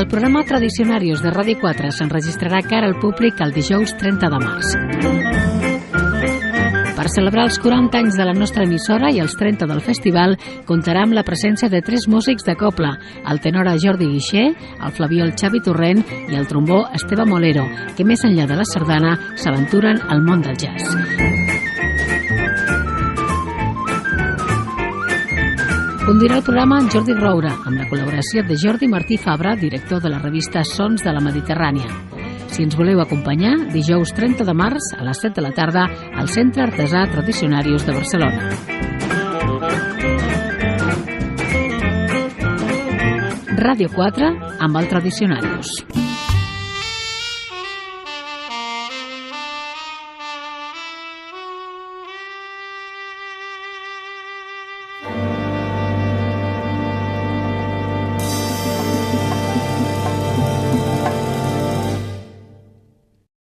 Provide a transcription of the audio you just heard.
El programa Tradicionarios de Ràdio 4 s'enregistrarà cara al públic el dijous 30 de març. Per celebrar els 40 anys de la nostra emissora i els 30 del festival, comptarà amb la presència de 3 músics de cobla, el tenor Jordi Guixer, el flabiol Xavi Torrent i el trombó Esteve Molero, que més enllà de la sardana s'aventuren al món del jazz. Conduirà el programa en Jordi Roura, amb la col·laboració de Jordi Martí Fabra, director de la revista Sons de la Mediterrània. Si ens voleu acompanyar, dijous 30 de març a les 7 de la tarda al Centre Artesà Tradicionarius de Barcelona. Ràdio 4 amb el Tradicionarius.